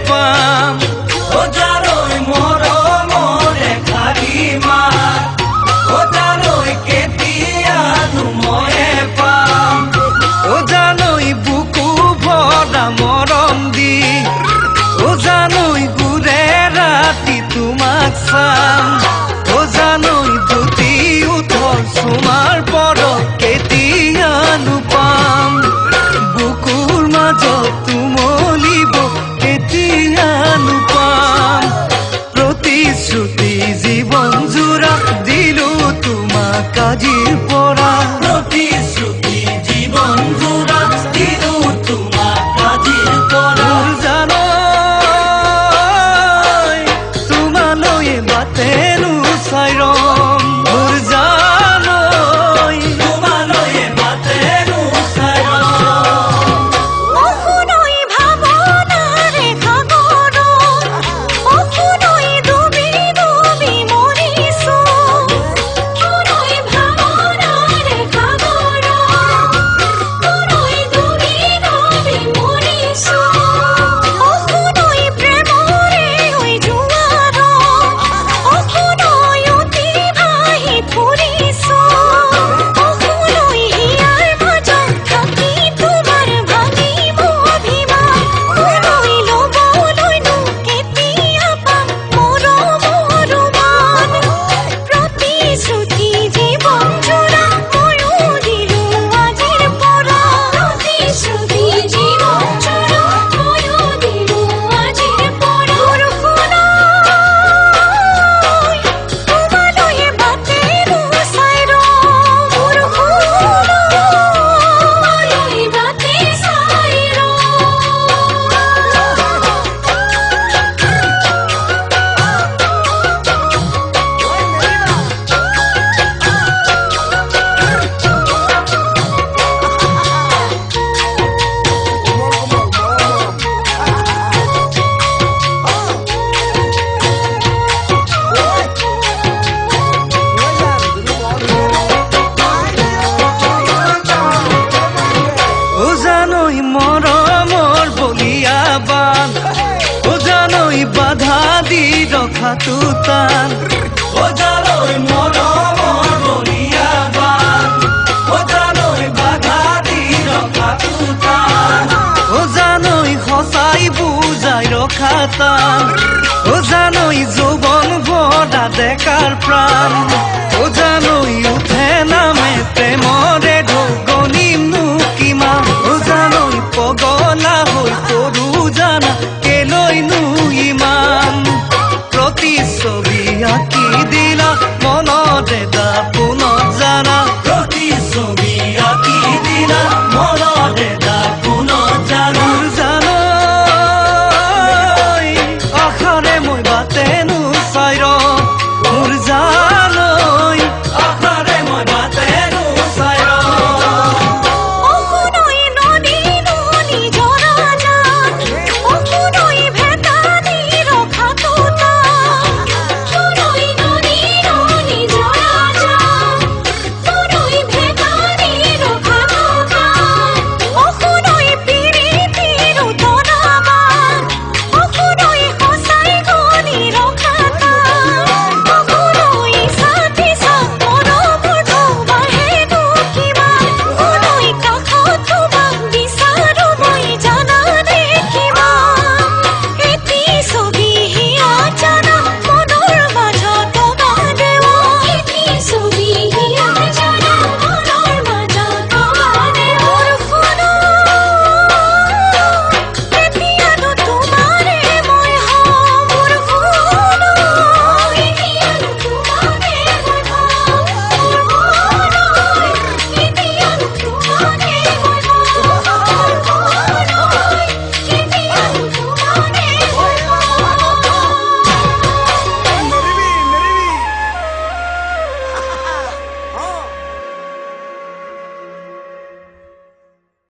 পাম ও জানই মৰমৰে খাৰি মাত ও জানই কেতিয়ানো ময়ে পাম ও জানই বুকু ভৰা মৰম দি ও জানই গুৰে ৰাতি তোমাক চাম ও জানই দুটি উঠৰ চুমাৰ পৰ কেতিয়ানো পাম বুকুৰ মাজত তুমলিব কেতিয়ানো পাম প্ৰতিশ্ৰুতি জীৱন জোৰা দিলো তোমাক আজিৰ পৰা প্ৰতিশ্ৰুতি জীৱন জোৰা দিলো তোমাক আজিৰ পৰা জানই তোমালৈ বাটেনো চাই ৰম মোৰ জানই তোমালৈ বাটেনো চাই ৰম অশুনৈ ভাৱনাৰে সাগৰ অশুনৈ ডুবি ডুবি মৰিছো অশুনৈ ভাৱনাৰে সাগৰ অশুনৈ ডুবি ডুবি মৰিছো অশুনৈ প্ৰেমৰে হৈ জোৱাৰ অশুনৈ অতি ভাহি ফুৰিছো অশুনৈ হিয়াৰ মাজত থাকি তোমাৰ ভাঙিব অভিমান অশুনৈ ল'বলৈনো কেতিয়া পাম মৰমৰ মান প্ৰতিশ্ৰুতি জীৱন জোৰা ময়ো দিলো আজিৰ পৰা প্ৰতিশ্ৰুতি জীৱন জোৰা ময়ো দিলো আজিৰ পৰা তোমালৈ বাটেনো চাই ৰম তোমালৈ বাটে চাই ও জানই মৰমৰ বলিয়া বান ও জানই বাধা দি ৰখাটো টান ও জানই মৰমৰ বলিয়া বান ও জানই বাধা দি ৰখাটো টান ও জানই সঁচাই বুজাই ৰখা টান ও জানই যৌৱন ভৰা ডেকাৰ প্ৰাণ ও জানই উঠে নামে প্ৰেম